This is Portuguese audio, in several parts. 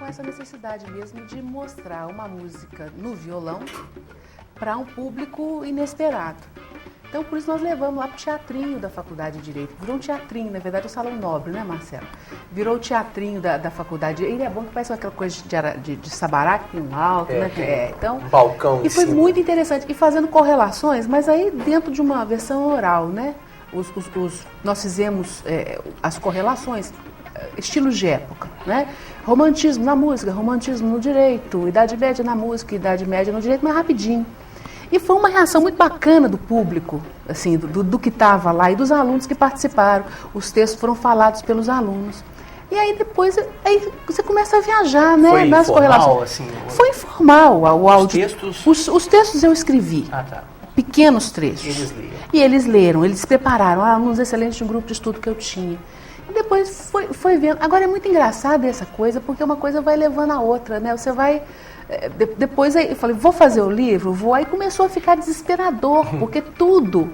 com essa necessidade mesmo de mostrar uma música no violão para um público inesperado. Então, por isso nós levamos lá para o teatrinho da Faculdade de Direito. Virou um teatrinho, na verdade, o Salão Nobre, né, Marcelo? Virou o teatrinho da Faculdade. Ele é bom que parece aquela coisa de Sabará, que tem um alto, né? Então, um balcão. E foi muito interessante. E fazendo correlações, mas aí dentro de uma versão oral, né? Nós fizemos as correlações, estilos de época, né? Romantismo na música, romantismo no direito, Idade Média na música, Idade Média no direito, mas rapidinho. E foi uma reação muito bacana do público, assim, do que estava lá e dos alunos que participaram. Os textos foram falados pelos alunos. E aí depois você começa a viajar, né? Foi nas informal, assim? Foi informal o áudio. Os textos eu escrevi. Ah, tá. Pequenos trechos. Eles liam. E eles leram, eles prepararam, alunos excelentes de um grupo de estudo que eu tinha. E depois foi vendo. Agora é muito engraçado essa coisa, porque uma coisa vai levando a outra, né? Você vai... Depois eu falei, vou fazer o livro? Vou. Aí começou a ficar desesperador, porque tudo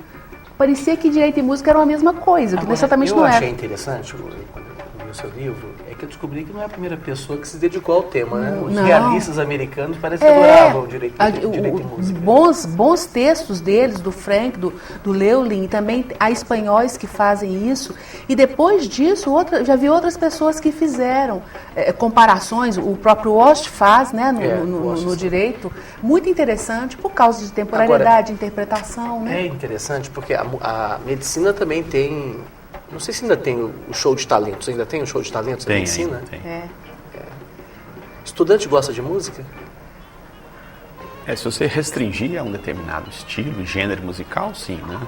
parecia que direito e música era a mesma coisa, que exatamente não era. Eu achei interessante, quando eu li o seu livro, que eu descobri que não é a primeira pessoa que se dedicou ao tema, né? Os realistas americanos parecem que adoravam direito e música. Bons textos deles, do Frank, do Lewin, também há espanhóis que fazem isso. E depois disso, já vi outras pessoas que fizeram comparações, o próprio Walsh faz, né, no direito, muito interessante, por causa de temporalidade, interpretação. Né? É interessante, porque a medicina também tem... Não sei se ainda tem o show de talentos. Ainda tem o show de talentos na medicina? Tem. Estudante gosta de música? Se você restringir a um determinado estilo, gênero musical, sim, né?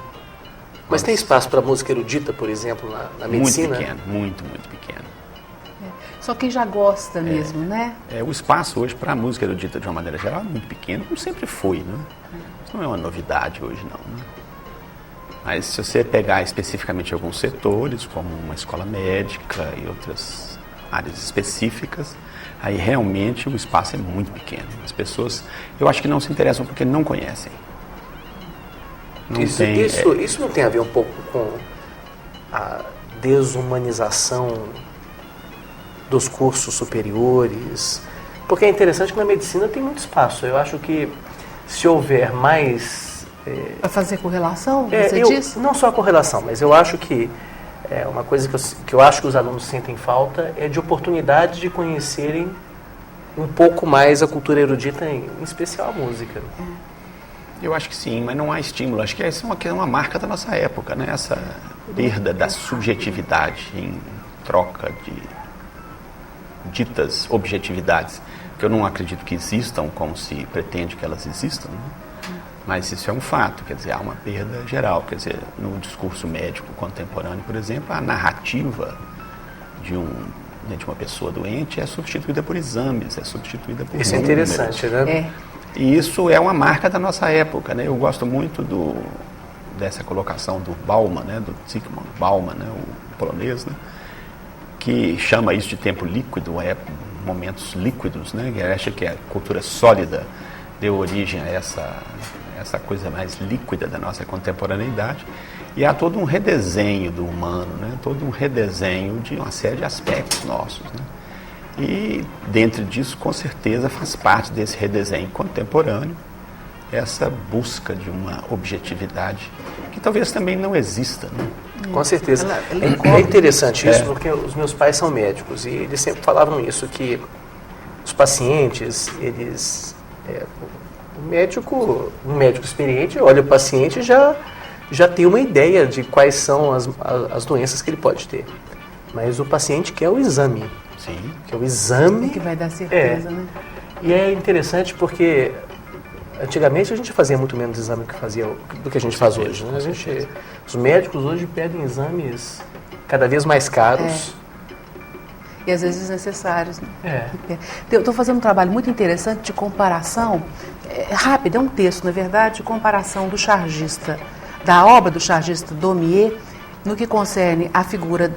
Mas tem espaço para música erudita, por exemplo, na medicina? Muito pequeno, muito pequeno. Só quem já gosta mesmo, né? O espaço hoje para a música erudita, de uma maneira geral, é muito pequeno, como sempre foi, né? Isso não é uma novidade hoje, não, né? Mas se você pegar especificamente alguns setores, como uma escola médica e outras áreas específicas, aí realmente o espaço é muito pequeno. As pessoas, eu acho que não se interessam porque não conhecem. Isso não tem a ver um pouco com a desumanização dos cursos superiores? Porque é interessante que na medicina tem muito espaço. Eu acho que se houver mais... Para fazer correlação, você disse? Não só a correlação, mas eu acho que uma coisa que eu acho que os alunos sentem falta é de oportunidade de conhecerem um pouco mais a cultura erudita, em especial a música. Eu acho que sim, mas não há estímulo. Acho que essa é uma marca da nossa época, né? Essa perda da subjetividade em troca de ditas objetividades, que eu não acredito que existam como se pretende que elas existam, né? Mas isso é um fato, quer dizer, há uma perda geral. Quer dizer, no discurso médico contemporâneo, por exemplo, a narrativa de uma pessoa doente é substituída por exames, é substituída por Isso é interessante, né? E isso é uma marca da nossa época, né? Eu gosto muito dessa colocação do Bauman, né? Do Zygmunt Bauman, né? O polonês, né? Que chama isso de tempo líquido, momentos líquidos, né? Ele acha que a cultura sólida deu origem a essa coisa mais líquida da nossa contemporaneidade, e há todo um redesenho do humano, né? Todo um redesenho de uma série de aspectos nossos, né? E dentro disso, com certeza, faz parte desse redesenho contemporâneo essa busca de uma objetividade que talvez também não exista, né? Com certeza. É interessante isso, porque os meus pais são médicos e eles sempre falavam isso, que os pacientes, eles... um médico experiente olha o paciente e já tem uma ideia de quais são as doenças que ele pode ter. Mas o paciente quer o exame. Sim. Que é o exame... que vai dar certeza, né? E é interessante porque antigamente a gente fazia muito menos exame do que a gente faz hoje, né? Os médicos hoje pedem exames cada vez mais caros. E às vezes desnecessários. Né? Eu estou fazendo um trabalho muito interessante de comparação, rápido, é um texto, na verdade, de comparação do chargista, da obra do chargista Daumier, no que concerne a figura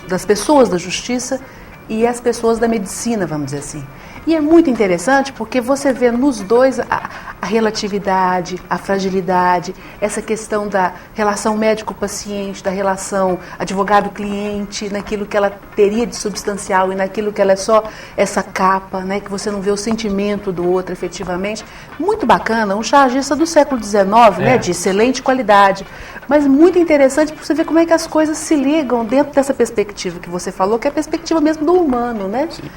das pessoas da justiça e as pessoas da medicina, vamos dizer assim. E é muito interessante porque você vê nos dois a relatividade, a fragilidade, essa questão da relação médico-paciente, da relação advogado-cliente, naquilo que ela teria de substancial e naquilo que ela é só essa capa, né, que você não vê o sentimento do outro efetivamente. Muito bacana, um chargista do século XIX, né, de excelente qualidade, mas muito interessante para você ver como é que as coisas se ligam dentro dessa perspectiva que você falou, que é a perspectiva mesmo do humano, né? Sim.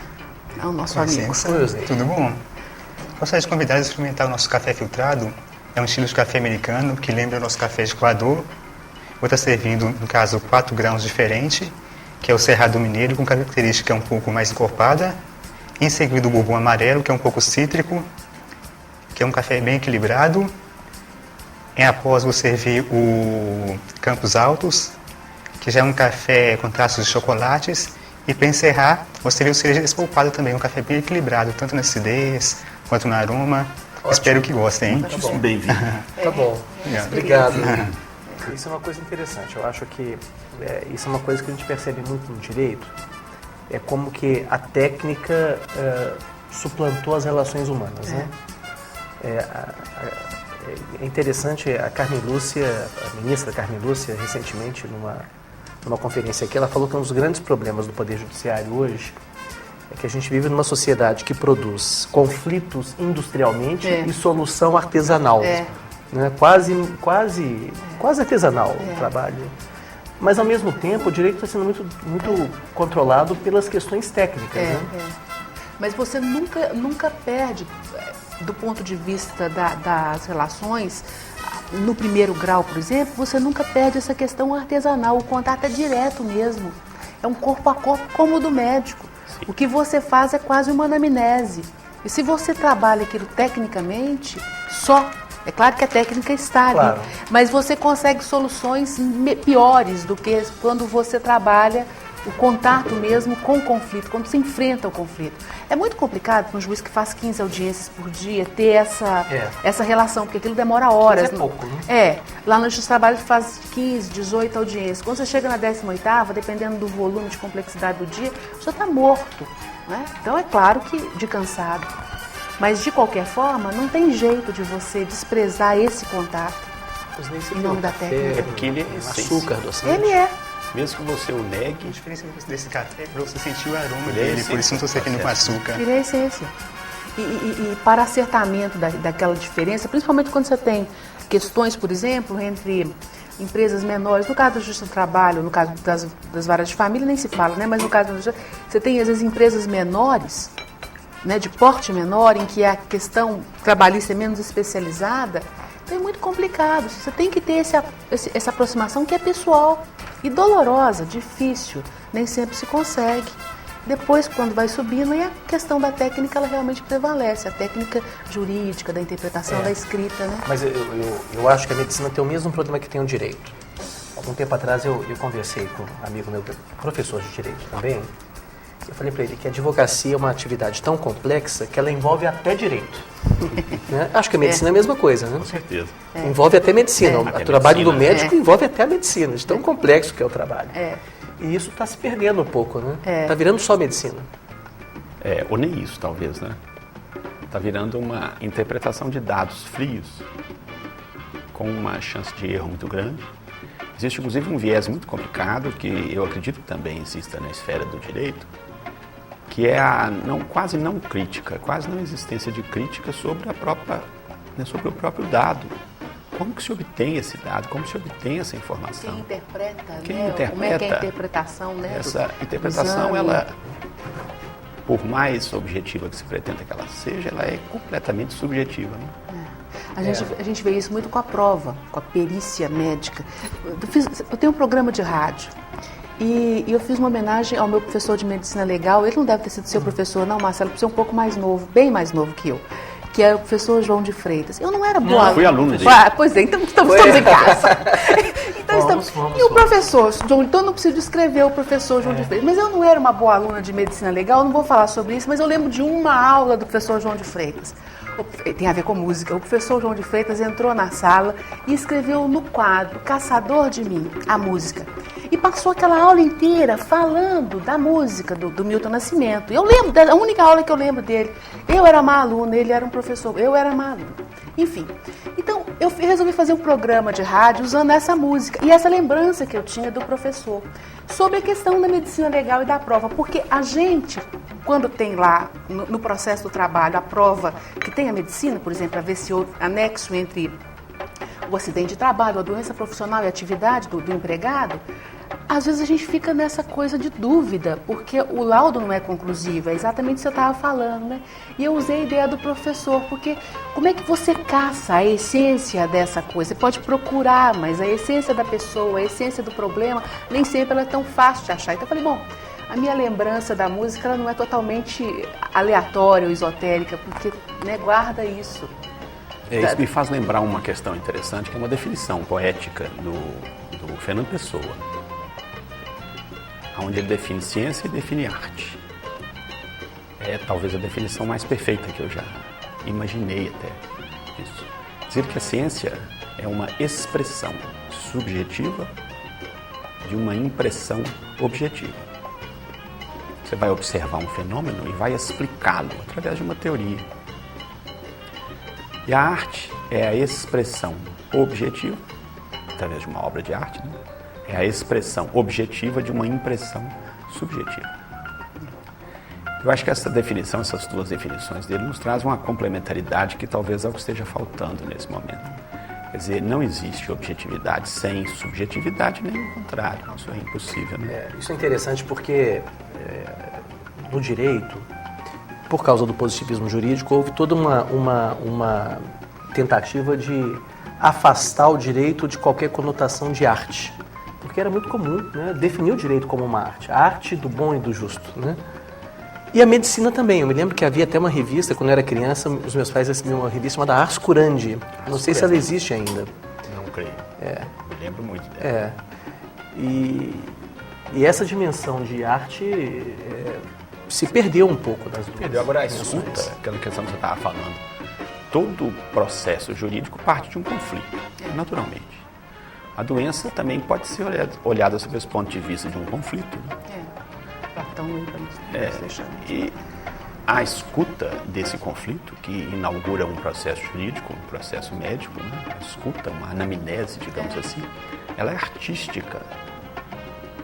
É o nosso amigo. Tudo bom? Gostaria de convidar a experimentar o nosso café filtrado. É um estilo de café americano que lembra o nosso café de coador. Vou estar servindo, no caso, 4 grãos diferentes, que é o Cerrado Mineiro, com característica um pouco mais encorpada. Em seguida, o Bourbon Amarelo, que é um pouco cítrico, que é um café bem equilibrado. Após, vou servir o Campos Altos, que já é um café com traços de chocolates. E para encerrar, você viu o cereja despolpado também, um café bem equilibrado, tanto na acidez quanto no aroma. Ótimo. Espero que gostem, hein? Muitíssimo bem-vindo. Tá bom. Obrigado. Isso é uma coisa interessante. Eu acho que isso é uma coisa que a gente percebe muito no direito. É como que a técnica suplantou as relações humanas, né? É interessante, a Carmen Lúcia, a ministra Carmen Lúcia, recentemente, numa conferência aqui, ela falou que um dos grandes problemas do Poder Judiciário hoje é que a gente vive numa sociedade que produz conflitos industrialmente e solução artesanal. Né? Quase artesanal o trabalho. Mas, ao mesmo tempo, o direito está sendo muito controlado pelas questões técnicas. Né? Mas você nunca perde, do ponto de vista das relações, no primeiro grau, por exemplo, você nunca perde essa questão artesanal, o contato é direto mesmo, é um corpo a corpo como o do médico. Sim. O que você faz é quase uma anamnese. E se você trabalha aquilo tecnicamente, é claro que a técnica está ali, mas você consegue soluções piores do que quando você trabalha o contato mesmo com o conflito, quando se enfrenta o conflito. É muito complicado para um juiz que faz 15 audiências por dia ter essa relação, porque aquilo demora horas. Mas é pouco, né? Lá no Justiça do Trabalho faz 15, 18 audiências. Quando você chega na 18ª, dependendo do volume de complexidade do dia, você está morto. Né? Então é claro que de cansado. Mas de qualquer forma, não tem jeito de você desprezar esse contato em nome da técnica. É porque ele é açúcar doce. Ele é. Mesmo que você o negue. A diferença desse café é para você sentir o aroma dele, por isso não estou servindo com açúcar. Ele é a essência. E para acertamento daquela diferença, principalmente quando você tem questões, por exemplo, entre empresas menores, no caso da Justiça do Trabalho, no caso das varas de família, nem se fala, né? Mas no caso da Justiça, você tem às vezes empresas menores, né, de porte menor, em que a questão trabalhista é menos especializada. Então é muito complicado. Você tem que ter essa aproximação que é pessoal e dolorosa, difícil, nem sempre se consegue. Depois, quando vai subindo, aí a questão da técnica ela realmente prevalece, a técnica jurídica, da interpretação, da escrita. Né? Mas eu acho que a medicina tem o mesmo problema que tem o direito. Algum tempo atrás eu conversei com um amigo meu, professor de direito também. Eu falei para ele que a advocacia é uma atividade tão complexa que ela envolve até direito. Né? Acho que a medicina é a mesma coisa, né? Com certeza. Envolve até medicina. O trabalho do médico né? envolve até a medicina, de tão complexo que é o trabalho. E isso está se perdendo um pouco, né? Está virando só medicina. Ou nem isso, talvez, né? Está virando uma interpretação de dados frios, com uma chance de erro muito grande. Existe, inclusive, um viés muito complicado, que eu acredito que também exista na esfera do direito, que é a quase não crítica, quase não existência de crítica sobre sobre o próprio dado. Como que se obtém esse dado? Como se obtém essa informação? Quem interpreta, Quem né? interpreta? Como é que é a interpretação, né? Essa interpretação, ela, por mais objetiva que se pretenda que ela seja, ela é completamente subjetiva, né? A gente vê isso muito com a prova, com a perícia médica. Eu tenho um programa de rádio e eu fiz uma homenagem ao meu professor de medicina legal. Ele não deve ter sido seu professor, não, Marcelo, por ser um pouco mais novo, bem mais novo que eu, que é o professor João de Freitas. Eu não era boa aluna. Fui aluno dele. Pois é, então estamos em casa. E o professor João, então eu não preciso descrever o professor João de Freitas, mas eu não era uma boa aluna de medicina legal, eu não vou falar sobre isso, mas eu lembro de uma aula do professor João de Freitas. Tem a ver com música. O professor João de Freitas entrou na sala e escreveu no quadro Caçador de Mim, a música. e passou aquela aula inteira falando da música do Milton Nascimento. Eu lembro, a única aula que eu lembro dele, eu era má aluna, ele era um professor, eu era má aluna. Enfim, então eu resolvi fazer um programa de rádio usando essa música e essa lembrança que eu tinha do professor sobre a questão da medicina legal e da prova, porque a gente, quando tem lá no processo do trabalho a prova que tem a medicina, por exemplo, a ver se houve anexo entre o acidente de trabalho, a doença profissional e a atividade do empregado, às vezes a gente fica nessa coisa de dúvida, porque o laudo não é conclusivo, é exatamente o que você estava falando, né? E eu usei a ideia do professor, porque como é que você caça a essência dessa coisa? Você pode procurar, mas a essência da pessoa, a essência do problema, nem sempre ela é tão fácil de achar. Então eu falei, bom, a minha lembrança da música ela não é totalmente aleatória ou esotérica, porque, né, guarda isso. Isso me faz lembrar uma questão interessante, que é uma definição poética do Fernando Pessoa, onde ele define ciência e define arte. É talvez a definição mais perfeita que eu já imaginei até disso. Dizer que a ciência é uma expressão subjetiva de uma impressão objetiva. Você vai observar um fenômeno e vai explicá-lo através de uma teoria. E a arte é a expressão objetiva, através de uma obra de arte, né? É a expressão objetiva de uma impressão subjetiva. Eu acho que essa definição, essas duas definições dele, nos traz uma complementaridade que talvez é o que esteja faltando nesse momento. Quer dizer, não existe objetividade sem subjetividade, nem o contrário. Isso é impossível, né? Isso é interessante porque no direito, por causa do positivismo jurídico, houve toda uma tentativa de afastar o direito de qualquer conotação de arte. Porque era muito comum, né, definir o direito como uma arte, a arte do bom e do justo, né? E a medicina também. Eu me lembro que havia até uma revista, quando eu era criança, os meus pais recebiam uma revista chamada Ars Curandi. Não sei se ela existe ainda. Não creio. Me lembro muito dela. E essa dimensão de arte se perdeu um pouco das duas. Perdeu. Agora a escuta, aquela questão que você estava falando, todo processo jurídico parte de um conflito, naturalmente. A doença também pode ser olhada sob esse ponto de vista de um conflito. Né? Platão E a escuta desse conflito, que inaugura um processo jurídico, um processo médico, né? A escuta, uma anamnese, digamos assim, ela é artística.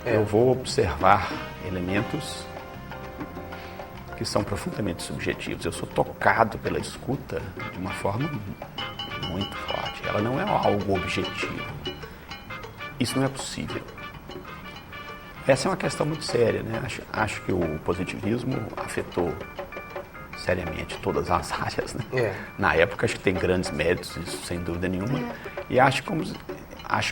Eu vou observar elementos que são profundamente subjetivos. Eu sou tocado pela escuta de uma forma muito forte. Ela não é algo objetivo. Isso não é possível. Essa é uma questão muito séria, né? Acho que o positivismo afetou seriamente todas as áreas, né? Na época, acho que tem grandes méritos, isso sem dúvida nenhuma. E acho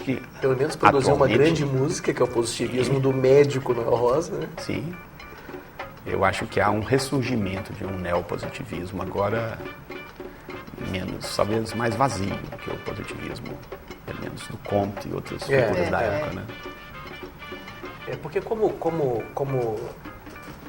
que pelo menos produziu uma grande música, que é o positivismo do médico Noel Rosa, né? Sim. Eu acho que há um ressurgimento de um neopositivismo agora menos, talvez mais vazio do que o positivismo, pelo menos do Comte e outras figuras da época, né? Porque como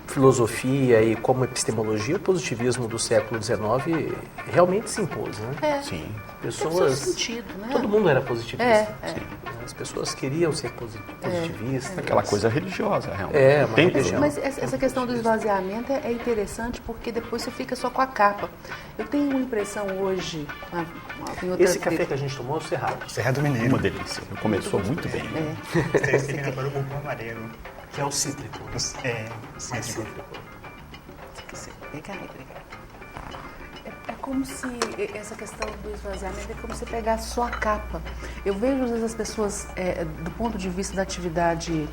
filosofia e como epistemologia, o positivismo do século XIX realmente se impôs, né? Sim. Pessoas, sentido, né? todo mundo era positivista. Sim. As pessoas queriam ser positivistas. Aquela coisa religiosa, realmente. Tem religião. Mas essa questão do esvaziamento é interessante porque depois você fica só com a capa. Eu tenho uma impressão hoje... Esse café que a gente tomou é o Cerrado. Cerrado Mineiro. Uma delícia. Começou muito bem. Você tem agora o bourbon amarelo. Que é o cítrico. Cítrico. É como se essa questão do esvaziamento é como se pegasse só a capa. Eu vejo às vezes as pessoas, do ponto de vista da atividade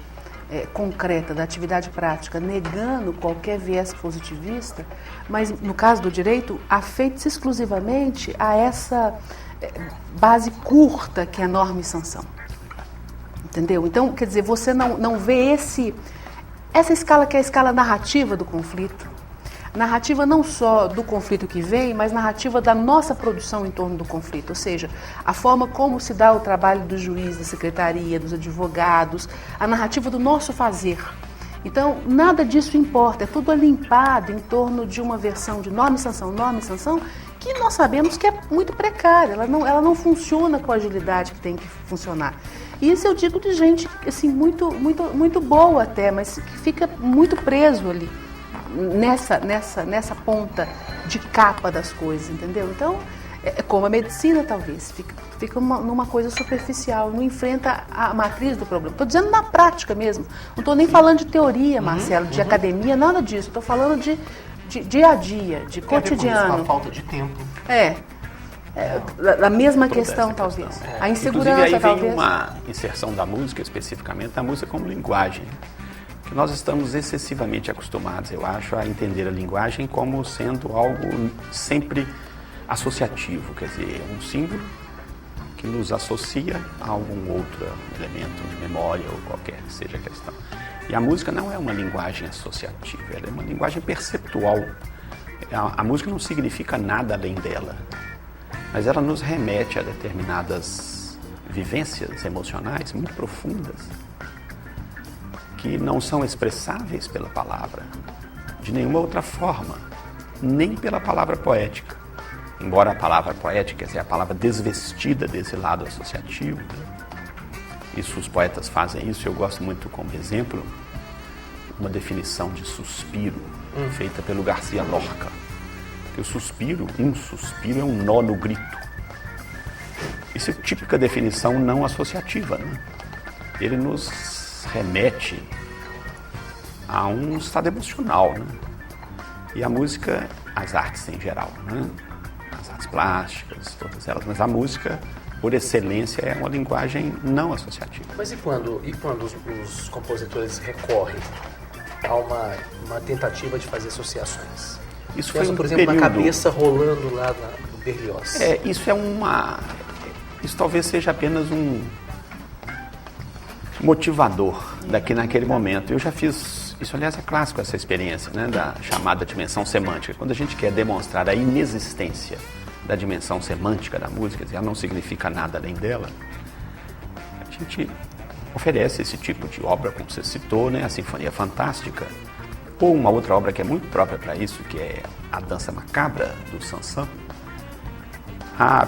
concreta, da atividade prática, negando qualquer viés positivista, mas no caso do direito, afeito-se exclusivamente a essa base curta que é norma e sanção. Entendeu? Então, quer dizer, você não vê essa escala que é a escala narrativa do conflito. Narrativa não só do conflito que vem, mas narrativa da nossa produção em torno do conflito. Ou seja, a forma como se dá o trabalho do juiz, da secretaria, dos advogados, a narrativa do nosso fazer. Então, nada disso importa, é tudo limpado em torno de uma versão de norma e sanção, que nós sabemos que é muito precária, ela não funciona com a agilidade que tem que funcionar. E isso eu digo de gente assim, muito boa até, mas que fica muito preso ali, nessa ponta de capa das coisas, entendeu? Então, é como a medicina talvez, fica numa coisa superficial, não enfrenta a matriz do problema. Estou dizendo na prática mesmo, não estou nem falando de teoria, Marcelo, de academia, nada disso, estou falando de dia a dia, de cotidiano. A falta de tempo. A mesma questão, talvez. A insegurança, inclusive, aí talvez. vem uma inserção da música, especificamente, da música como linguagem. Que nós estamos excessivamente acostumados, eu acho, a entender a linguagem como sendo algo sempre associativo, quer dizer, um símbolo que nos associa a algum outro elemento de memória ou qualquer que seja a questão. E a música não é uma linguagem associativa, ela é uma linguagem perceptual. A música não significa nada além dela, mas ela nos remete a determinadas vivências emocionais muito profundas que não são expressáveis pela palavra, de nenhuma outra forma, nem pela palavra poética. Embora a palavra poética, quer dizer, a palavra desvestida desse lado associativo, isso os poetas fazem isso, eu gosto muito como exemplo, uma definição de suspiro, feita pelo Garcia Lorca. Que o suspiro, um suspiro é um nó no grito. Isso é típica definição não associativa, né? Ele nos remete a um estado emocional, né? E a música, as artes em geral, né? As artes plásticas, todas elas, mas a música, por excelência, é uma linguagem não associativa. Mas e quando os compositores recorrem a uma tentativa de fazer associações? Isso Pensa, foi um por exemplo, período... na cabeça rolando lá no Berlioz. Isso talvez seja apenas um motivador naquele momento. Eu já fiz, isso aliás é clássico, essa experiência, né, da chamada dimensão semântica. Quando a gente quer demonstrar a inexistência da dimensão semântica da música, quer dizer, ela não significa nada além dela, a gente oferece esse tipo de obra, como você citou, né, a Sinfonia Fantástica, ou uma outra obra que é muito própria para isso, que é a Dança Macabra, do Saint-Saëns, a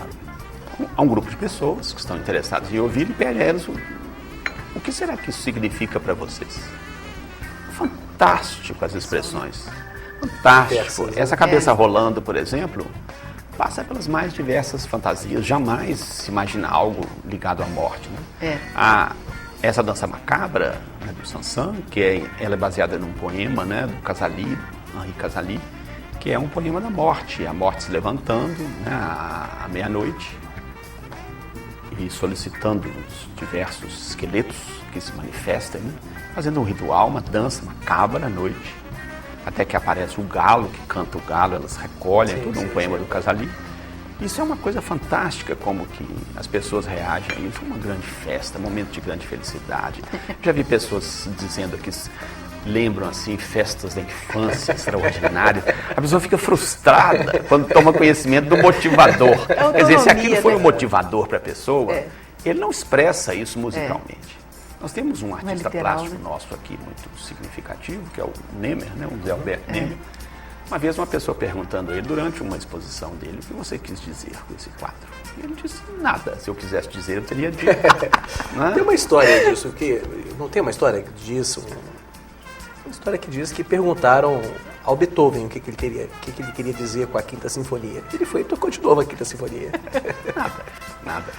um grupo de pessoas que estão interessadas em ouvir e pedem a elas o que será que isso significa para vocês. Fantástico as expressões, fantástico. Essa cabeça rolando, por exemplo, passa pelas mais diversas fantasias, jamais se imagina algo ligado à morte, né? Essa Dança Macabra, né, do Saint-Saëns, ela é baseada num poema, né, do Casali, Henri Casali, que é um poema da morte, a morte se levantando, né, à meia-noite e solicitando os diversos esqueletos que se manifestam, né, fazendo um ritual, uma dança macabra à noite, até que aparece o galo, que canta o galo, elas recolhem, tudo um poema do Casali. Isso é uma coisa fantástica, como que as pessoas reagem a isso. É uma grande festa, um momento de grande felicidade. Já vi pessoas dizendo que lembram, assim, festas da infância extraordinárias. A pessoa fica frustrada quando toma conhecimento do motivador. Quer dizer, se aquilo foi um motivador para a pessoa, ele não expressa isso musicalmente. Nós temos um artista plástico nosso aqui muito significativo, que é o Nemer, né, o Zé Alberto Nemer. Uma vez uma pessoa perguntando a ele, durante uma exposição dele, o que você quis dizer com esse quadro? E ele disse, nada. Se eu quisesse dizer, eu teria dito. Né? Tem uma história disso, não tem uma história disso? Uma história que diz que perguntaram ao Beethoven o que ele queria dizer com a Quinta Sinfonia. Ele foi e tocou de novo a Quinta Sinfonia. Nada.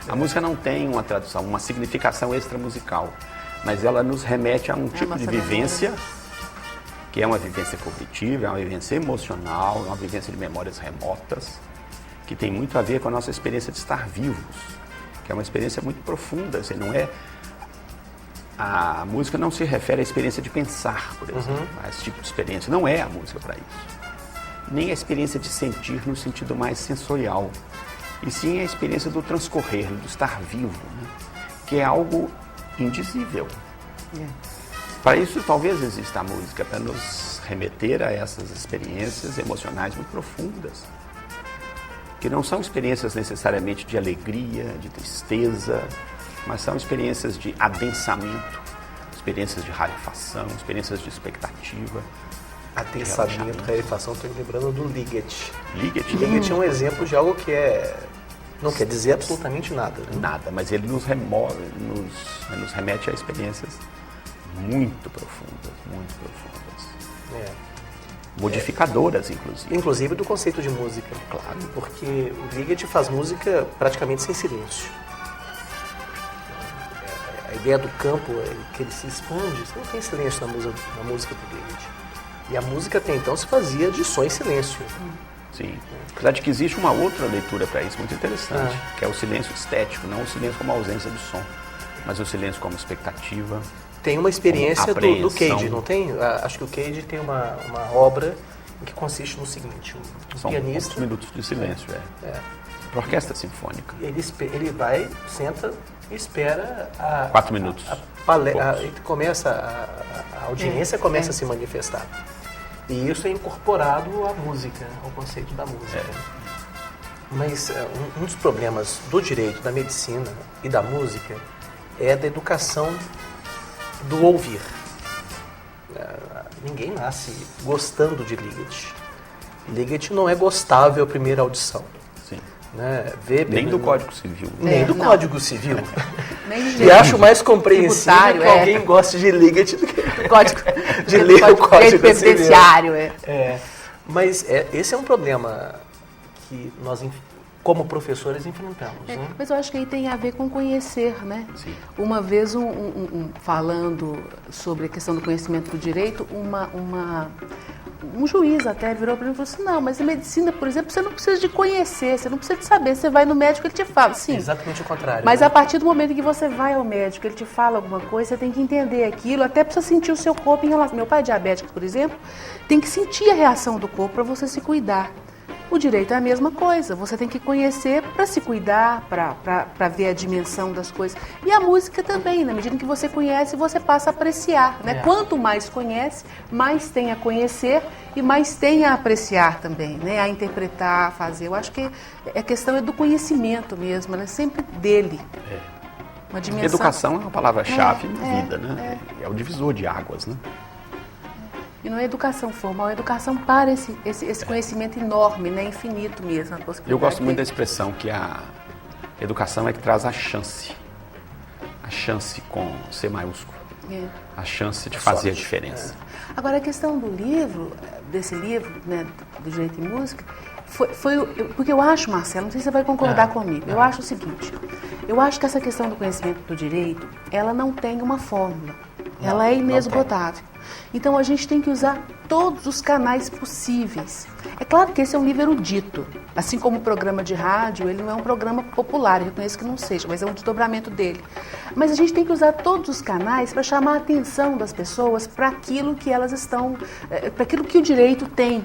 A música não tem uma tradução, uma significação extramusical, mas ela nos remete a um tipo de vivência, que é uma vivência cognitiva, é uma vivência emocional, é uma vivência de memórias remotas, que tem muito a ver com a nossa experiência de estar vivos, que é uma experiência muito profunda. Assim, não é... A música não se refere à experiência de pensar, por exemplo, a esse tipo de experiência. Não é a música para isso. Nem a experiência de sentir no sentido mais sensorial, e sim a experiência do transcorrer, do estar vivo, né? Que é algo indizível. Para isso, talvez exista a música, para nos remeter a essas experiências emocionais muito profundas, que não são experiências necessariamente de alegria, de tristeza, mas são experiências de adensamento, experiências de rarefação, experiências de expectativa. Adensamento, rarefação, estou me lembrando do Ligeti. Ligeti? Ligeti é um exemplo de algo que é Não quer dizer absolutamente nada. Né? Nada, mas ele nos remete a experiências muito profundas. Modificadoras, inclusive. Inclusive do conceito de música. Claro. Porque o Ligeti faz música praticamente sem silêncio. A ideia do campo é que ele se expande, você não tem silêncio na música do Ligeti. E a música até então se fazia de som em silêncio. Sim. Apesar de que existe uma outra leitura para isso muito interessante, que é o silêncio estético, não o silêncio como ausência de som, mas o silêncio como expectativa. Tem uma experiência do Cage, não tem? Acho que o Cage tem uma obra que consiste no seguinte, São pianista... São minutos de silêncio, Para orquestra sinfônica. Ele vai, senta e espera 4 minutos. A audiência começa a se manifestar. E isso é incorporado à música, ao conceito da música. Mas um dos problemas do direito, da medicina e da música é a da educação do ouvir. Ninguém nasce gostando de Ligeti. Ligeti não é gostável à primeira audição. Sim. Né? Nem do Código Civil. Nem do Código Civil. Nem E acho mais compreensível que alguém goste de Ligeti do que de ler o Código Previdenciário. Mas esse é um problema que nós, como professores, enfrentamos. Né? Mas eu acho que aí tem a ver com conhecer, né? Sim. Uma vez, falando sobre a questão do conhecimento do direito, um juiz até virou para mim e falou assim, não, mas a medicina, por exemplo, você não precisa de conhecer, você não precisa de saber, você vai no médico, ele te fala, sim. Exatamente o contrário. Mas né? a partir do momento que você vai ao médico, ele te fala alguma coisa, você tem que entender aquilo, até precisa sentir o seu corpo em relação... Meu pai é diabético, por exemplo, tem que sentir a reação do corpo para você se cuidar. O direito é a mesma coisa, você tem que conhecer para se cuidar, para ver a dimensão das coisas. E a música também, na medida em que você conhece, você passa a apreciar. Né? Quanto mais conhece, mais tem a conhecer e mais tem a apreciar também, né? A interpretar, a fazer. Eu acho que a questão é do conhecimento mesmo, né? Sempre dele. Uma dimensão. Educação é uma palavra-chave na vida, né? É o divisor de águas, né? E não é educação formal, é educação para esse conhecimento enorme, né? Infinito mesmo. Eu gosto muito da expressão que a educação é que traz a chance. A chance com C maiúsculo. A chance de fazer a diferença. Agora, a questão do livro, desse livro, né, do Direito e Música, porque eu acho, Marcelo, não sei se você vai concordar comigo, eu acho o seguinte, eu acho que essa questão do conhecimento do direito, ela não tem uma fórmula, ela é inesgotável. Então a gente tem que usar todos os canais possíveis. É claro que esse é um livro erudito, assim como o programa de rádio, ele não é um programa popular, eu reconheço que não seja, mas é um desdobramento dele. Mas a gente tem que usar todos os canais para chamar a atenção das pessoas para aquilo que elas estão, para aquilo que o direito tem.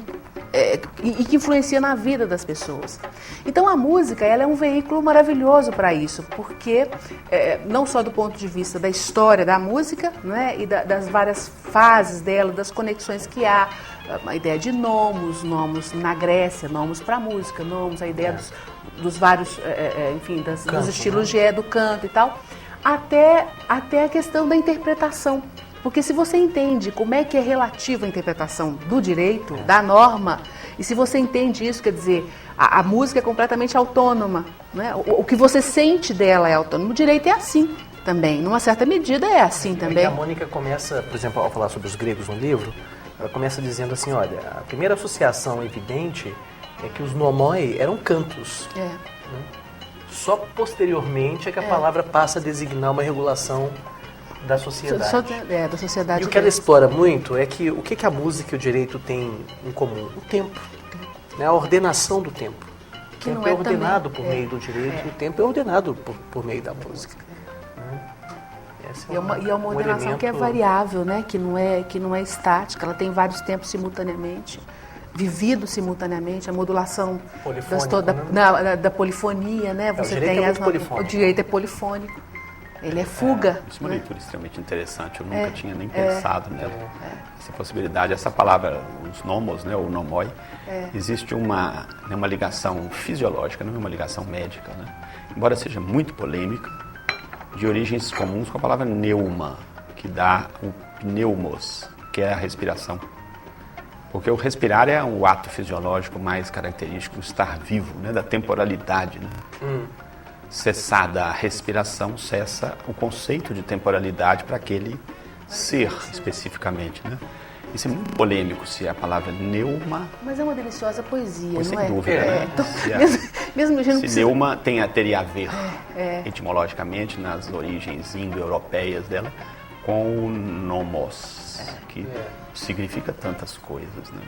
E que influencia na vida das pessoas. Então a música, ela é um veículo maravilhoso para isso, porque não só do ponto de vista da história da música, né, e das várias fases dela, das conexões que há, a ideia de nomos na Grécia, nomos para música, nomos, a ideia dos vários, enfim, dos estilos do canto e tal, até a questão da interpretação. Porque se você entende como é que é relativa a interpretação do direito, da norma, e se você entende isso, quer dizer, a música é completamente autônoma, né? O que você sente dela é autônomo. O direito é assim também, numa certa medida é assim também. A Mônica começa, por exemplo, ao falar sobre os gregos no livro, ela começa dizendo assim, olha, a primeira associação evidente é que os nomoi eram cantos. Né? Só posteriormente é que a palavra passa a designar uma regulação da sociedade. Da sociedade. E o que ela explora muito é que o que a música e o direito têm em comum? O tempo. Né? A ordenação do tempo. O tempo é ordenado por meio do direito e o tempo é ordenado por meio da música. E é uma ordenação que é variável, né? que não é estática, ela tem vários tempos simultaneamente, vivido simultaneamente, a modulação da polifonia, né? Você o direito é polifônico. Ele é fuga. Isso é uma leitura extremamente interessante. Eu nunca tinha nem pensado nela. Essa possibilidade, essa palavra, os nomos, né, ou nomoi, existe uma ligação fisiológica, não é uma ligação médica, né? Embora seja muito polêmica, de origens comuns com a palavra neuma, que dá o pneumos, que é a respiração. Porque o respirar é o ato fisiológico mais característico do estar vivo, né? Da temporalidade. Né? Cessada a respiração, cessa o conceito de temporalidade para aquele ser especificamente. Né? Isso é muito polêmico, se a palavra neuma... Mas é uma deliciosa poesia, Pois, não sem é? dúvida. Né? Então, mesmo a gente não se precisa... neuma teria a ver, etimologicamente, nas origens indo-europeias dela, com o nomos, que significa tantas coisas. Né?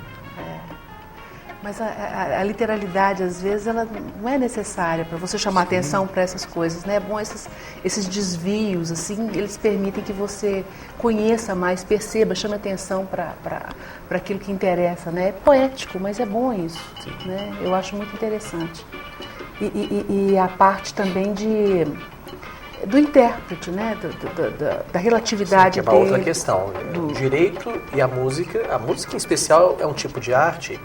Mas a literalidade, às vezes, ela não é necessária para você chamar atenção para essas coisas, né? É bom esses desvios, assim, eles permitem que você conheça mais, perceba, chame atenção para aquilo que interessa, né? É poético, mas é bom isso, né? Eu acho muito interessante. E a parte também do intérprete, né? Da relatividade dele. É uma outra questão. O direito e a música em especial é um tipo de arte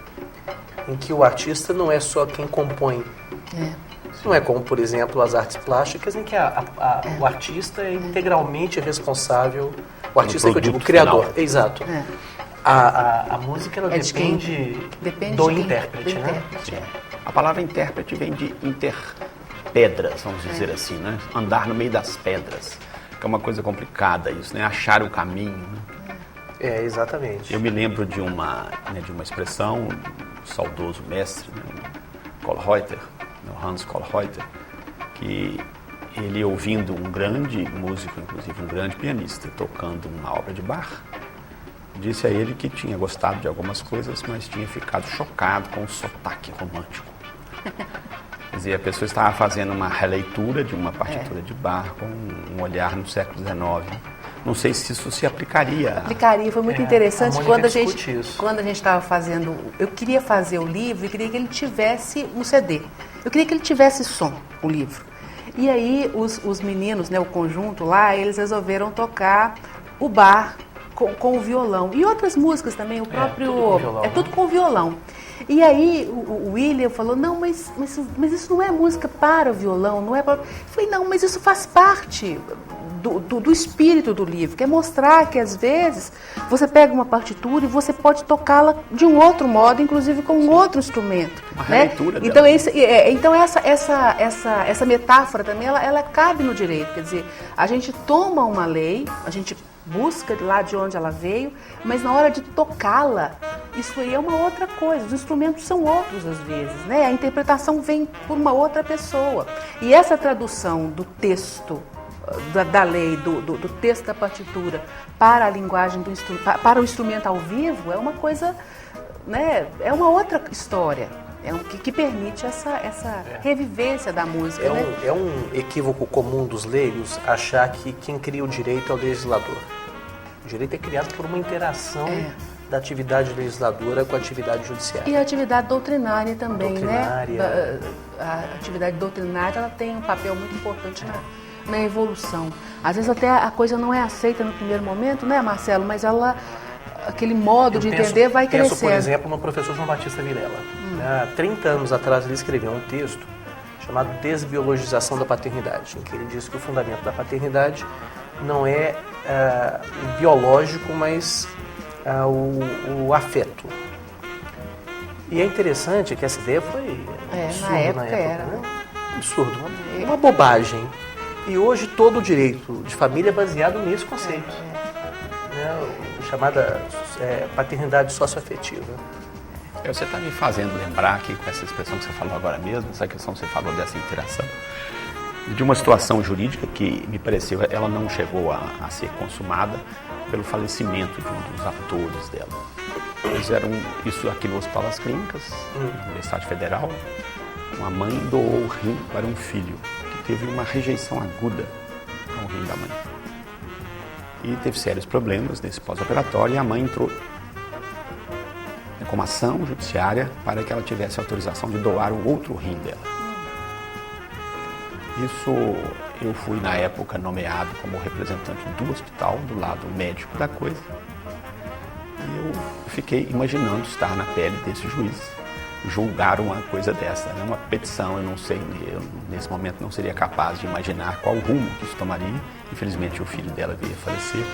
em que o artista não é só quem compõe. Não é como, por exemplo, as artes plásticas, em que o artista é integralmente responsável. O artista que eu digo, o criador. Final. Exato. A música ela depende do intérprete, né? A palavra intérprete vem de interpedras, vamos dizer assim, né? Andar no meio das pedras, que é uma coisa complicada isso, né? Achar o caminho. Né? Exatamente. Eu me lembro de uma expressão, saudoso mestre, né, Kohlreuter, Hans Kohlreuter, que ele, ouvindo um grande músico, inclusive um grande pianista, tocando uma obra de Bach, disse a ele que tinha gostado de algumas coisas, mas tinha ficado chocado com o sotaque romântico. Quer dizer, a pessoa estava fazendo uma releitura de uma partitura de Bach com um olhar no século XIX. Não sei se isso se aplicaria. Aplicaria, foi muito interessante quando a gente estava fazendo. Eu queria fazer o livro e queria que ele tivesse um CD. Eu queria que ele tivesse som, o livro. E aí os meninos, né, o conjunto lá, eles resolveram tocar o Bach com o violão. E outras músicas também, o próprio. Tudo com violão. E aí o William falou, não, mas isso não é música para o violão, não é para... Eu falei, não, mas isso faz parte do espírito do livro, que é mostrar que às vezes você pega uma partitura e você pode tocá-la de um outro modo, inclusive com um outro instrumento. Uma né? releitura Então, dela. essa metáfora também, ela cabe no direito, quer dizer, a gente toma uma lei, a gente busca lá de onde ela veio, mas na hora de tocá-la, isso aí é uma outra coisa, os instrumentos são outros às vezes, né? A interpretação vem por uma outra pessoa. E essa tradução do texto, da lei, do texto da partitura para a linguagem para o instrumento ao vivo é uma coisa, né? É uma outra história. Que permite essa revivência da música. É um equívoco comum dos leigos achar que quem cria o direito é o legislador. O direito é criado por uma interação da atividade legisladora com a atividade judiciária. E a atividade doutrinária também, né? A atividade doutrinária ela tem um papel muito importante na evolução. Às vezes até a coisa não é aceita no primeiro momento, né, Marcelo? Mas aquele modo de entender vai crescendo. Penso, por exemplo, no professor João Batista Vilela. Há 30 anos atrás ele escreveu um texto chamado Desbiologização da Paternidade, em que ele diz que o fundamento da paternidade não é o biológico, mas o afeto. E é interessante que essa ideia foi absurda na época. Era. Né? Absurdo, uma bobagem. E hoje todo o direito de família é baseado nesse conceito. Chamada paternidade socioafetiva. Você está me fazendo lembrar aqui, com essa expressão que você falou agora mesmo, essa questão que você falou dessa interação, de uma situação jurídica que me pareceu, ela não chegou a ser consumada pelo falecimento de um dos atores dela. Fizeram isso aqui no Hospital das Clínicas, na Universidade Federal. Uma mãe doou o rim para um filho que teve uma rejeição aguda ao rim da mãe. E teve sérios problemas nesse pós-operatório e a mãe entrou com uma ação judiciária para que ela tivesse autorização de doar o outro rim dela. Isso eu fui, na época, nomeado como representante do hospital, do lado médico da coisa. E eu fiquei imaginando estar na pele desse juiz, julgar uma coisa dessa, né? Uma petição, eu não sei, nesse momento não seria capaz de imaginar qual rumo que isso tomaria. Infelizmente o filho dela veio a falecer,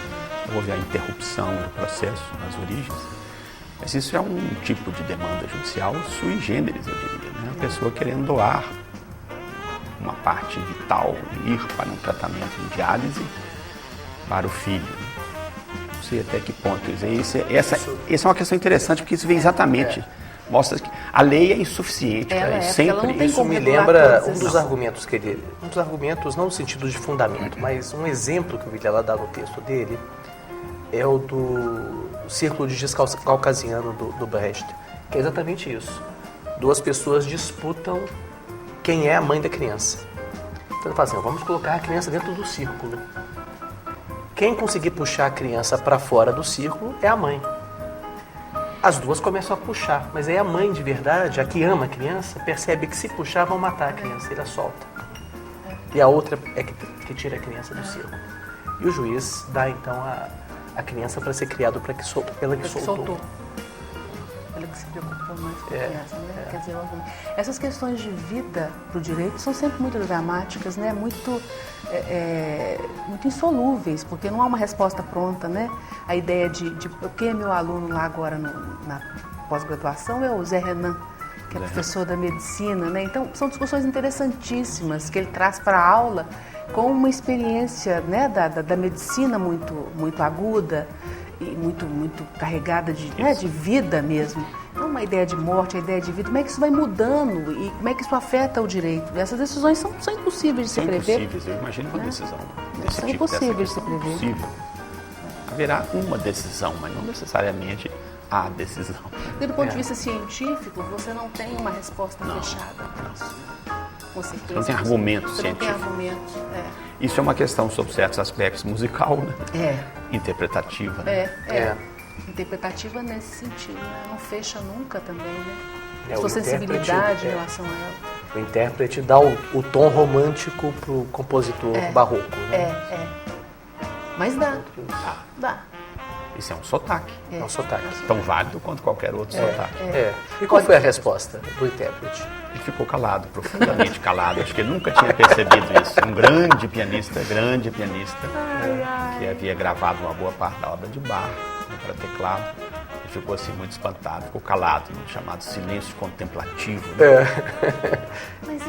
houve a interrupção do processo nas origens. Mas isso é um tipo de demanda judicial sui generis, eu diria, né? A pessoa querendo doar uma parte vital, ir para um tratamento de diálise para o filho. Não sei até que ponto isso. Essa é uma questão interessante, porque isso vem exatamente, mostra que a lei é insuficiente. Sempre. Isso me lembra um dos argumentos que ele... Um dos argumentos, não no sentido de fundamento, mas um exemplo que o Vilela dá no texto dele é o do Círculo de Giz Caucasiano do Brecht, que é exatamente isso. Duas pessoas disputam quem é a mãe da criança. Então ele fala assim, vamos colocar a criança dentro do círculo. Quem conseguir puxar a criança para fora do círculo é a mãe. As duas começam a puxar, mas aí a mãe de verdade, a que ama a criança, percebe que se puxar vão matar a criança, ele a solta. E a outra é que tira a criança do círculo. E o juiz dá então a criança para ser criado pela que soltou. Ela que se preocupou mais com a criança, né? Quer dizer, essas questões de vida para o direito são sempre muito dramáticas, né? Muito insolúveis, porque não há uma resposta pronta, né? A ideia de quem é meu aluno lá agora na pós-graduação é o Zé Renan, que é professor da medicina, né? Então, são discussões interessantíssimas que ele traz para a aula com uma experiência, né, da medicina muito aguda e muito carregada de vida mesmo. Não uma ideia de morte, a ideia de vida. Como é que isso vai mudando e como é que isso afeta o direito? Essas decisões são impossíveis de se prever. São impossíveis, eu imagino uma decisão desse são tipo. Impossíveis de se prever. Impossível. Haverá uma decisão, mas não necessariamente a decisão. Do ponto de vista científico, você não tem uma resposta fechada para isso. Com certeza. Você não tem argumentos científicos. Não tem argumentos, Isso é uma questão sobre certos aspectos musical, né? Interpretativa, né? Interpretativa nesse sentido, né? Não fecha nunca também, né? Sua O sensibilidade em relação a ela. O intérprete dá o tom romântico pro compositor barroco, né? Mas dá. Isso é um sotaque. É um sotaque. Tão válido quanto qualquer outro sotaque. E qual foi a resposta do intérprete? Ele ficou calado, profundamente calado. Acho que ele nunca tinha percebido isso. Um grande pianista, que havia gravado uma boa parte da obra de Bach, para teclado. Ele ficou assim muito espantado, ficou calado, chamado silêncio contemplativo. Né? Mas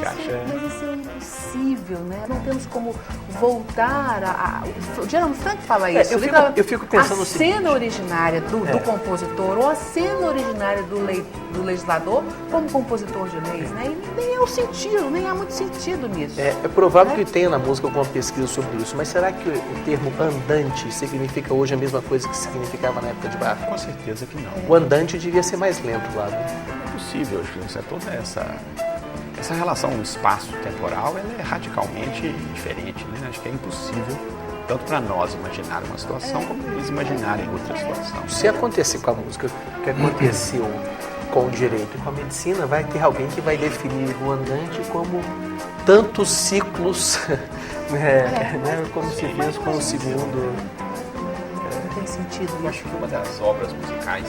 isso é impossível, né? Não temos como voltar o Geraldo Franco fala isso. Eu fico pensando a cena originária do compositor ou a cena originária do legislador como compositor de leis, né? E nem é o sentido, nem há muito sentido nisso. É provável que tenha na música alguma pesquisa sobre isso, mas será que o termo andante significa hoje a mesma coisa que significava na época de Bach? Com certeza que não. O andante devia ser mais lento lá. É possível, acho que toda essa relação espaço-temporal ela é radicalmente diferente, né? Acho que é impossível, tanto para nós imaginar uma situação, como eles imaginarem outra situação. Se acontecer com a música o que aconteceu com o direito e com a medicina, vai ter alguém que vai definir o andante como tantos ciclos, né? Como se fez com o segundo. Não tem sentido. Eu acho que uma das obras musicais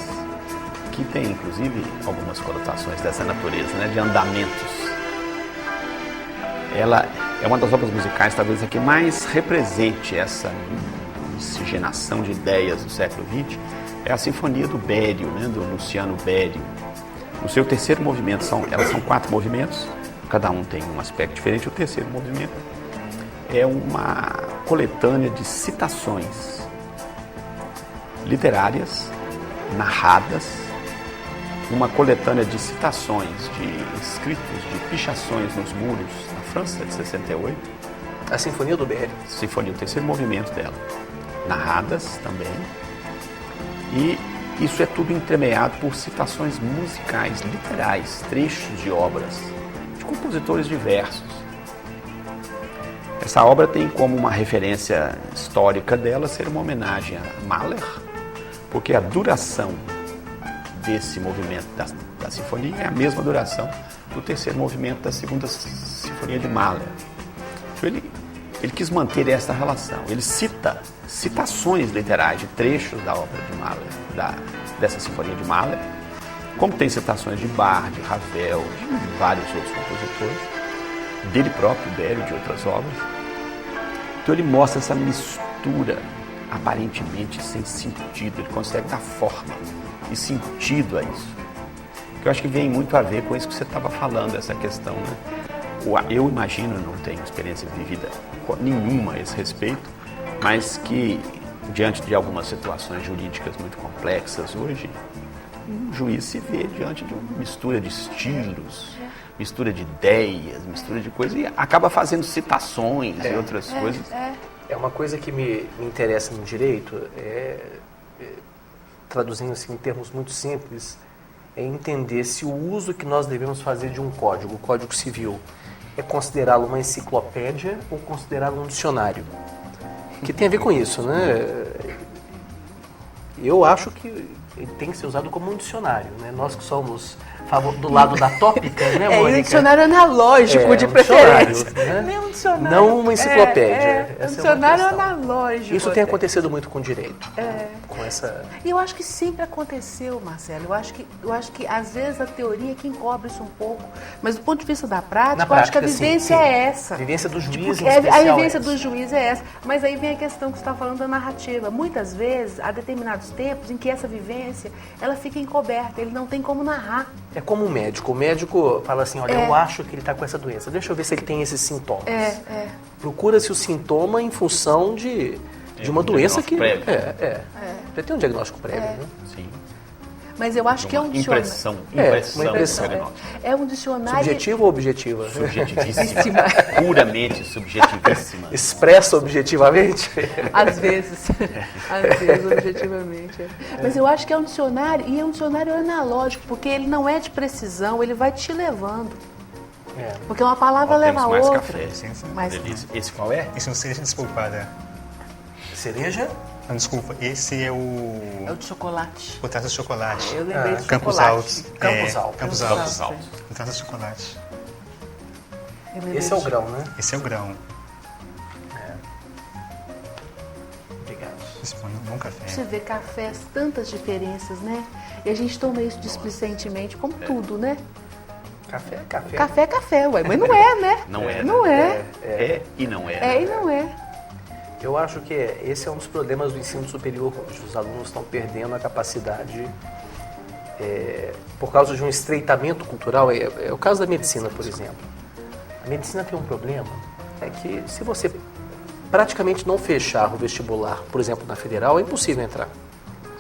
que tem, inclusive, algumas conotações dessa natureza, né, de andamentos. Ela é uma das obras musicais, talvez, a que mais represente essa miscigenação de ideias do século XX, é a Sinfonia do Bério, né, do Luciano Bério. No seu terceiro movimento, elas são 4 movimentos, cada um tem um aspecto diferente. O terceiro movimento é uma coletânea de citações literárias, narradas, uma coletânea de citações de escritos, de pichações nos muros na França de 68. A Sinfonia do Bério. Sinfonia, o terceiro movimento dela. Narradas também. E isso é tudo entremeado por citações musicais, literais, trechos de obras, de compositores diversos. Essa obra tem como uma referência histórica dela ser uma homenagem a Mahler, porque a duração desse movimento da sinfonia é a mesma duração do terceiro movimento da segunda sinfonia de Mahler. Então ele quis manter essa relação. Ele cita citações literais de trechos da obra de Mahler, dessa sinfonia de Mahler, como tem citações de Bach, de Ravel, de vários outros compositores, dele próprio, Bério, de outras obras. Então ele mostra essa mistura aparentemente sem sentido, ele consegue dar forma e sentido a isso. Que eu acho que vem muito a ver com isso que você estava falando, essa questão, né? Eu imagino, não tenho experiência vivida nenhuma a esse respeito, mas que diante de algumas situações jurídicas muito complexas hoje, um juiz se vê diante de uma mistura de estilos, mistura de ideias, mistura de coisas, e acaba fazendo citações e outras coisas. É uma coisa que me interessa no direito, traduzindo assim em termos muito simples, é entender se o uso que nós devemos fazer de um código, o Código Civil, é considerá-lo uma enciclopédia ou considerá-lo um dicionário. Que tem a ver com isso, né? Eu acho que ele tem que ser usado como um dicionário, né? Nós que somos do lado da tópica, né, Mônica? Um dicionário analógico, de preferência. Né? Nem um dicionário. Não uma enciclopédia. Um dicionário analógico. Isso tem acontecido muito com o direito. Com essa... E eu acho que sempre aconteceu, Marcelo. Eu acho que às vezes a teoria é que encobre isso um pouco. Mas do ponto de vista da prática, eu acho que a vivência é essa. A vivência do juiz tipo, em especial. A vivência do juiz é essa. Mas aí vem a questão que você está falando da narrativa. Muitas vezes, há determinados tempos em que essa vivência ela fica encoberta. Ele não tem como narrar. É como um médico. O médico fala assim, olha, eu acho que ele está com essa doença. Deixa eu ver se ele tem esses sintomas. Procura-se o sintoma em função de uma doença que... Já tem um diagnóstico prévio, né? Sim. Mas eu acho que é um dicionário. Uma impressão. É um dicionário... Subjetiva ou objetiva? Subjetivíssima. Puramente subjetivíssima. Expressa objetivamente? Às vezes. Às vezes, objetivamente. Mas eu acho que é um dicionário, e é um dicionário analógico, porque ele não é de precisão, ele vai te levando. Porque uma palavra leva a outra. Café. Mais Esse qual é? Isso não seja desculpada. Cereja? Não, desculpa, esse é o... É o de chocolate. O taça de chocolate. Eu lembrei de Campos chocolate. Altos. Campos Altos. O taça de chocolate. Esse é o grão, né? Esse é o grão. Obrigado. Esse foi um bom café. Você vê cafés, tantas diferenças, né? E a gente toma isso displicentemente, como tudo, né? Café é café. Café é café, ué. Mas não é, né? Não é. Não é. É e não é. É e não é. Eu acho que esse é um dos problemas do ensino superior hoje. Os alunos estão perdendo a capacidade, por causa de um estreitamento cultural. É o caso da medicina, por exemplo. A medicina tem um problema, é que se você praticamente não fechar o vestibular, por exemplo, na federal, é impossível entrar.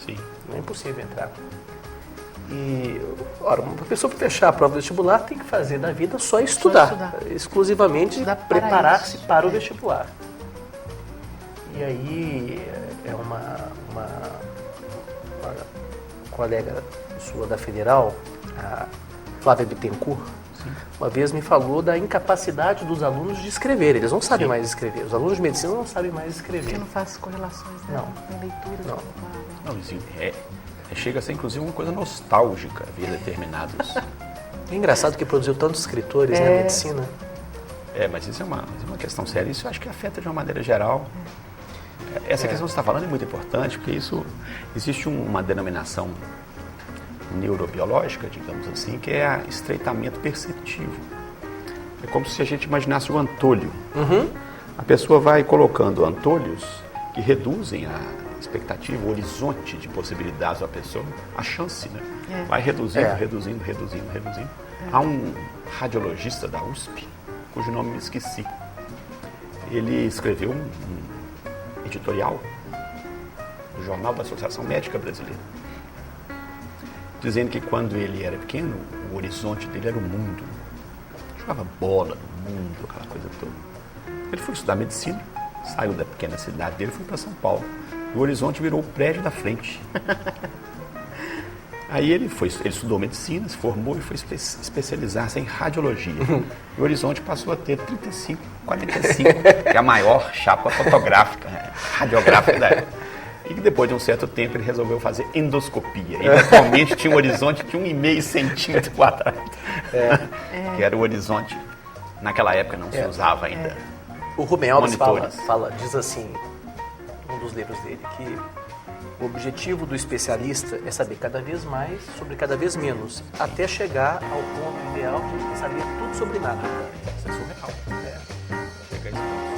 Sim. Não é impossível entrar. E, ora, uma pessoa para fechar a prova vestibular tem que fazer da vida só estudar. Exclusivamente preparar-se para o vestibular. E aí, uma colega sua da Federal, a Flávia Bittencourt, uma vez me falou da incapacidade dos alunos de escrever. Eles não sabem mais escrever. Os alunos de medicina não sabem mais escrever. Eu não faço correlações, né? Não. Em leitura. Não, chega a ser inclusive uma coisa nostálgica ver determinados. É engraçado que produziu tantos escritores na medicina. Mas isso é uma questão séria. Isso eu acho que afeta de uma maneira geral. Essa questão que você está falando é muito importante, porque existe uma denominação neurobiológica, digamos assim, que é estreitamento perceptivo. É como se a gente imaginasse o antolho. A pessoa vai colocando antolhos que reduzem a expectativa, o horizonte de possibilidades da pessoa, a chance, né? Vai reduzindo. Há um radiologista da USP, cujo nome me esqueci. Ele escreveu um editorial do Jornal da Associação Médica Brasileira, dizendo que quando ele era pequeno, o horizonte dele era o mundo. Jogava bola no mundo, aquela coisa toda. Ele foi estudar medicina, saiu da pequena cidade dele e foi para São Paulo. E o horizonte virou o prédio da frente. Aí ele estudou medicina, se formou e foi especializar-se em radiologia. E o horizonte passou a ter 35, 45, que é a maior chapa fotográfica, radiográfica da época. E depois de um certo tempo ele resolveu fazer endoscopia. E atualmente tinha um horizonte de 1,5 centímetro quadrado. Que era o horizonte, naquela época não se usava ainda. O Rubem Alves diz assim, um dos livros dele, que o objetivo do especialista é saber cada vez mais sobre cada vez menos, até chegar ao ponto ideal de saber tudo sobre nada. Isso é surreal. Chega a isso.